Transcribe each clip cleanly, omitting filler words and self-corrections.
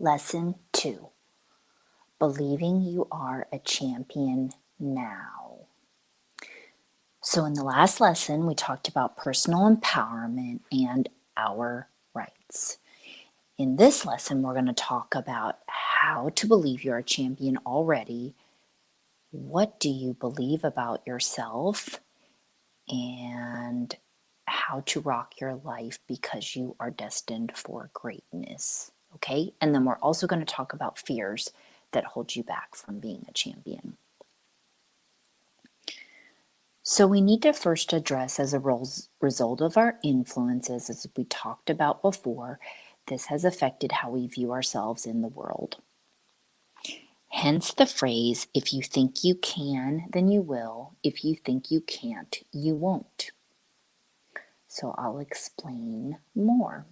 Lesson 2. Believing you are a champion now. So in the last lesson, we talked about personal empowerment and our rights. In this lesson, we're going to talk about how to believe you're a champion already. What do you believe about yourself? And how to rock your life because you are destined for greatness. Okay? And then we're also going to talk about fears that hold you back from being a champion. So we need to first address, as a result of our influences, as we talked about before, this has affected how we view ourselves in the world. Hence the phrase, if you think you can, then you will. If you think you can't, you won't. So I'll explain more.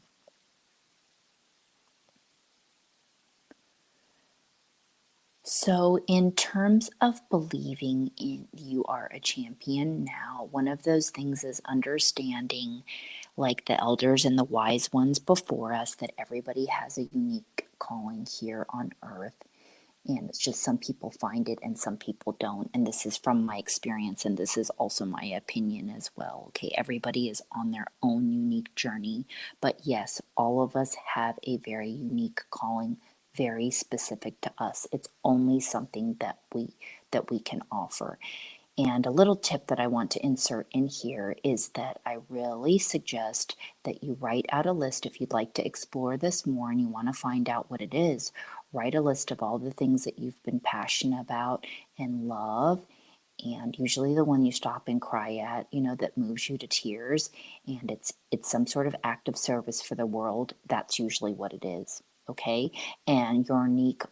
So in terms of believing you are a champion now, one of those things is understanding, like the elders and the wise ones before us, that everybody has a unique calling here on earth. And it's just some people find it and some people don't. And this is from my experience, and this is also my opinion as well. Okay, everybody is on their own unique journey. But yes, all of us have a very unique calling, very specific to us. It's only something that we can offer. And a little tip that I want to insert in here is that I really suggest that you write out a list. If you'd like to explore this more and you want to find out what it is, write a list of all the things that you've been passionate about and love. And usually the one you stop and cry at, that moves you to tears, and it's some sort of act of service for the world. That's usually what it is. Okay? And your unique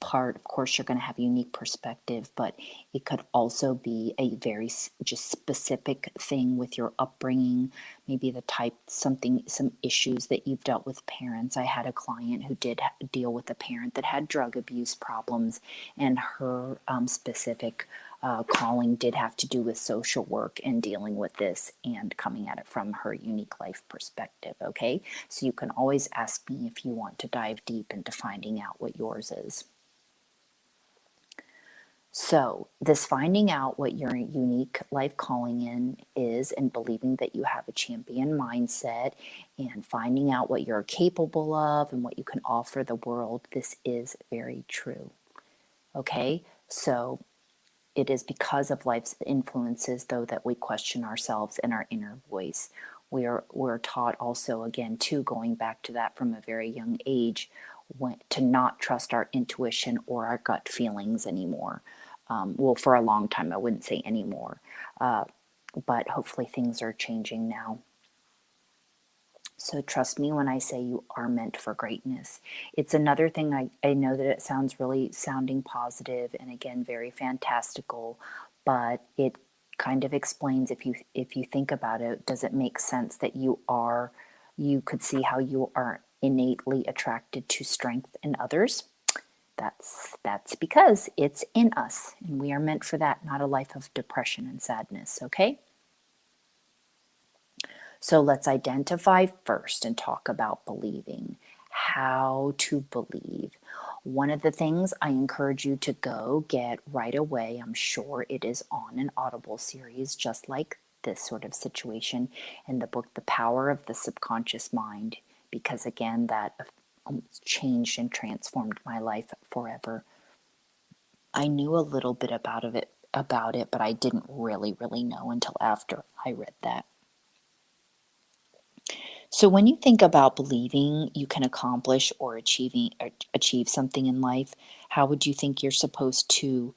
part, of course, you're going to have a unique perspective, but it could also be a very just specific thing with your upbringing, maybe some issues that you've dealt with parents. I had a client who did deal with a parent that had drug abuse problems, and her specific calling did have to do with social work and dealing with this and coming at it from her unique life perspective. Okay, so you can always ask me if you want to dive deep into finding out what yours is. So, this finding out what your unique life calling in is, and believing that you have a champion mindset, and finding out what you're capable of and what you can offer the world, this is very true. Okay? So, it is because of life's influences, though, that we question ourselves and our inner voice. We're taught also, again, too, going back to that from a very young age, to not trust our intuition or our gut feelings anymore. Well, for a long time, I wouldn't say anymore, but hopefully things are changing now. So trust me when I say you are meant for greatness. It's another thing, I know that it sounds really sounding positive and, again, very fantastical, but it kind of explains, if you think about it, does it make sense that you could see how you are innately attracted to strength in others? That's because it's in us, and we are meant for that, not a life of depression and sadness, okay? So let's identify first and talk about believing. How to believe. One of the things I encourage you to go get right away, I'm sure it is on an Audible series, just like this sort of situation, in the book, The Power of the Subconscious Mind, because again, that changed and transformed my life forever. I knew a little bit about it, but I didn't really know until after I read that. So when you think about believing you can accomplish or achieve something in life, how would you think you're supposed to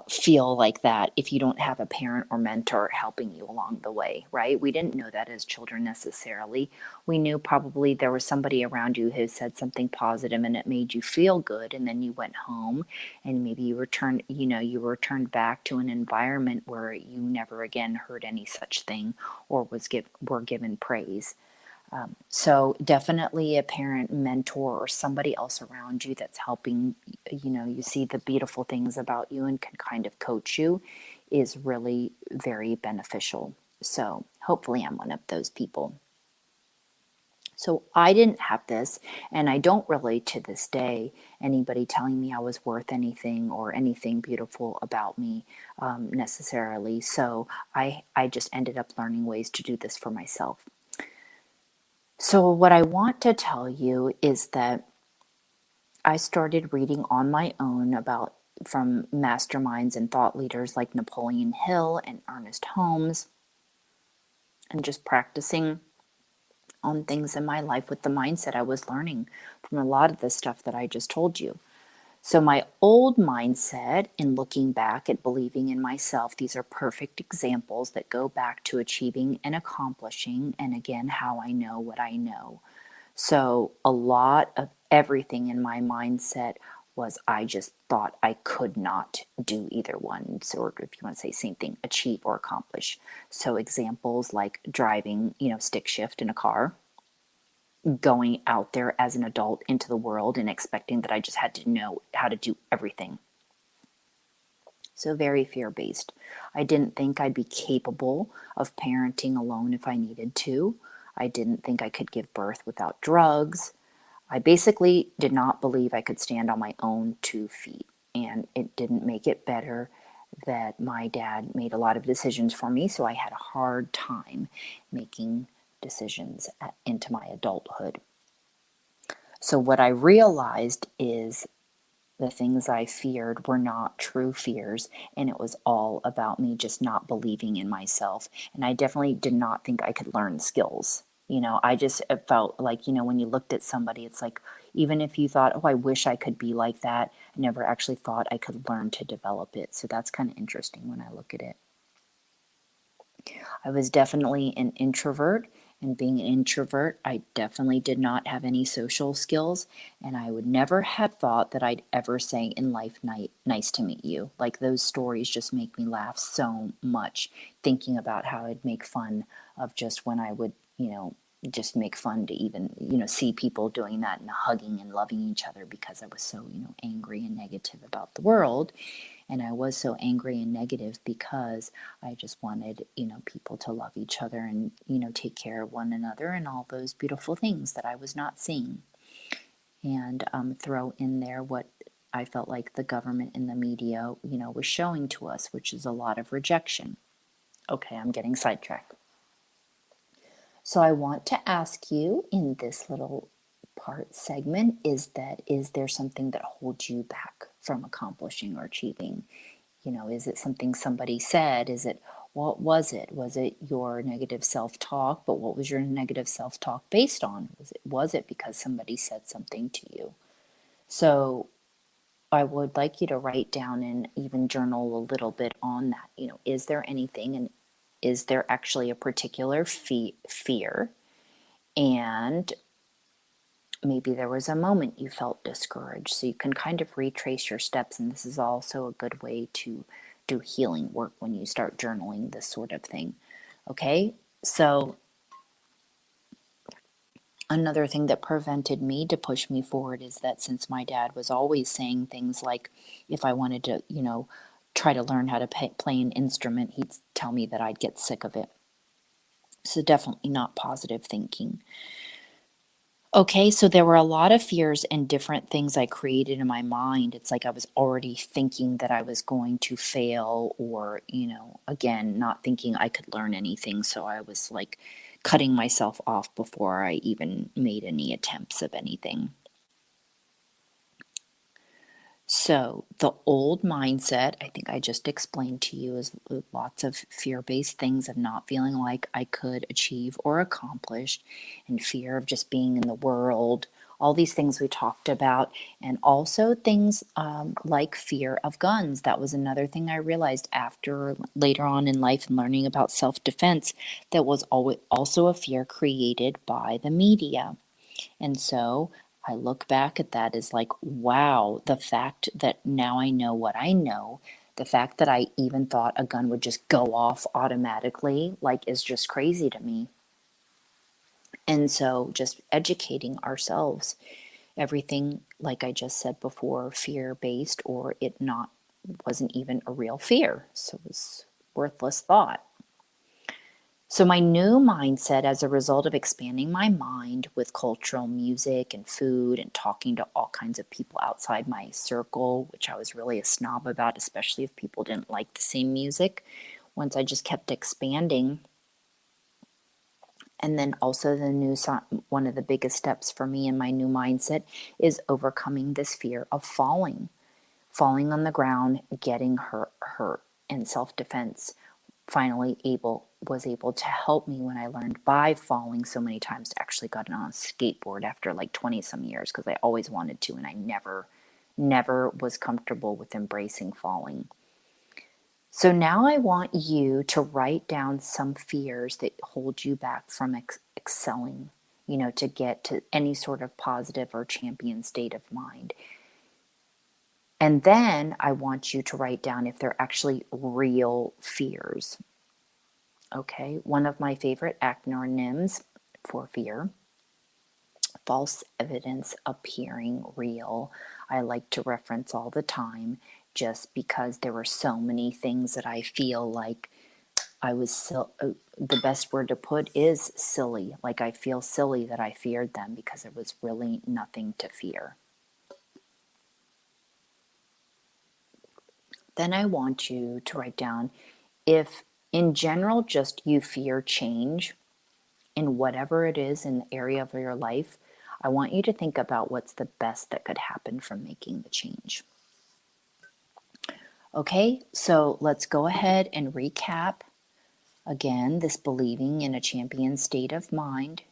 feel like that if you don't have a parent or mentor helping you along the way, right? We didn't know that as children necessarily. We knew probably there was somebody around you who said something positive and it made you feel good, and then you went home and maybe you returned back to an environment where you never again heard any such thing or were given praise. So definitely a parent, mentor, or somebody else around you that's helping, you see the beautiful things about you and can kind of coach you, is really very beneficial. So hopefully I'm one of those people. So I didn't have this, and I don't relate to this day anybody telling me I was worth anything or anything beautiful about me necessarily. So I just ended up learning ways to do this for myself. So, what I want to tell you is that I started reading on my own about from masterminds and thought leaders like Napoleon Hill and Ernest Holmes, and just practicing on things in my life with the mindset I was learning from a lot of the stuff that I just told you. So, my old mindset in looking back at believing in myself, these are perfect examples that go back to achieving and accomplishing, and again, how I know what I know. So, a lot of everything in my mindset was I just thought I could not do either one. So, if you want to say same thing, achieve or accomplish. So, examples like driving, stick shift in a car, going out there as an adult into the world and expecting that I just had to know how to do everything. So, very fear based. I didn't think I'd be capable of parenting alone if I needed to. I didn't think I could give birth without drugs. I basically did not believe I could stand on my own 2 feet. And it didn't make it better that my dad made a lot of decisions for me. So I had a hard time making decisions into my adulthood. So, what I realized is the things I feared were not true fears, and it was all about me just not believing in myself. And I definitely did not think I could learn skills. I just felt like, when you looked at somebody, it's like, even if you thought, oh, I wish I could be like that, I never actually thought I could learn to develop it. So that's kind of interesting when I look at it. I was definitely an introvert, and being an introvert, I definitely did not have any social skills, and I would never have thought that I'd ever say in life, nice to meet you. Like, those stories just make me laugh so much, thinking about how I'd make fun of just when I would, just make fun to even, see people doing that and hugging and loving each other because I was so, angry and negative about the world. And I was so angry and negative because I just wanted, people to love each other and, take care of one another and all those beautiful things that I was not seeing. And throw in there what I felt like the government and the media, was showing to us, which is a lot of rejection. Okay, I'm getting sidetracked. So I want to ask you in this little part segment is there something that holds you back from accomplishing or achieving? Is it something somebody said? What was it? Was it your negative self-talk? But what was your negative self-talk based on? Was it because somebody said something to you? So I would like you to write down and even journal a little bit on that. Is there anything, and is there actually a particular fear? And maybe there was a moment you felt discouraged. So you can kind of retrace your steps. And this is also a good way to do healing work when you start journaling this sort of thing. Okay? So another thing that prevented me to push me forward is that since my dad was always saying things like, if I wanted to, try to learn how to play an instrument, he'd tell me that I'd get sick of it. So definitely not positive thinking. Okay, so there were a lot of fears and different things I created in my mind. It's like I was already thinking that I was going to fail, or, again, not thinking I could learn anything. So I was like cutting myself off before I even made any attempts of anything. So, the old mindset, I think I just explained to you, is lots of fear based things of not feeling like I could achieve or accomplish, and fear of just being in the world, all these things we talked about, and also things like fear of guns. That was another thing I realized after later on in life and learning about self defense, that was always also a fear created by the media. And so I look back at that as like, wow, the fact that now I know what I know, the fact that I even thought a gun would just go off automatically, like, is just crazy to me. And so just educating ourselves, everything, like I just said before, fear based, or it not wasn't even a real fear. So it was worthless thought. So, my new mindset as a result of expanding my mind with cultural music and food and talking to all kinds of people outside my circle, which I was really a snob about, especially if people didn't like the same music, once I just kept expanding. And then also one of the biggest steps for me in my new mindset is overcoming this fear of falling on the ground, getting hurt, and self-defense finally was able to help me when I learned by falling so many times to actually got on a skateboard after like 20 some years, because I always wanted to and I never was comfortable with embracing falling. So now I want you to write down some fears that hold you back from excelling, to get to any sort of positive or champion state of mind. And then I want you to write down if they're actually real fears. Okay, one of my favorite acronyms for fear: false evidence appearing real. I like to reference all the time just because there were so many things that I feel like the best word to put is silly. Like, I feel silly that I feared them because there was really nothing to fear. Then I want you to write down if, in general, just you fear change in whatever it is in the area of your life. I want you to think about what's the best that could happen from making the change. Okay, so let's go ahead and recap again this believing in a champion state of mind,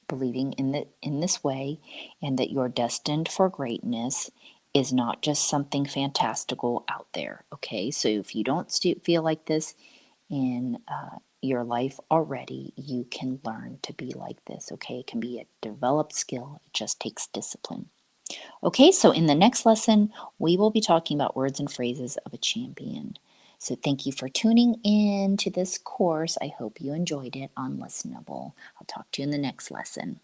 believing in this way, and that you're destined for greatness is not just something fantastical out there. Okay, so if you don't feel like this in your life already, you can learn to be like this. Okay, it can be a developed skill, it just takes discipline. Okay, so in the next lesson, we will be talking about words and phrases of a champion. So thank you for tuning in to this course. I hope you enjoyed it on Listenable. I'll talk to you in the next lesson.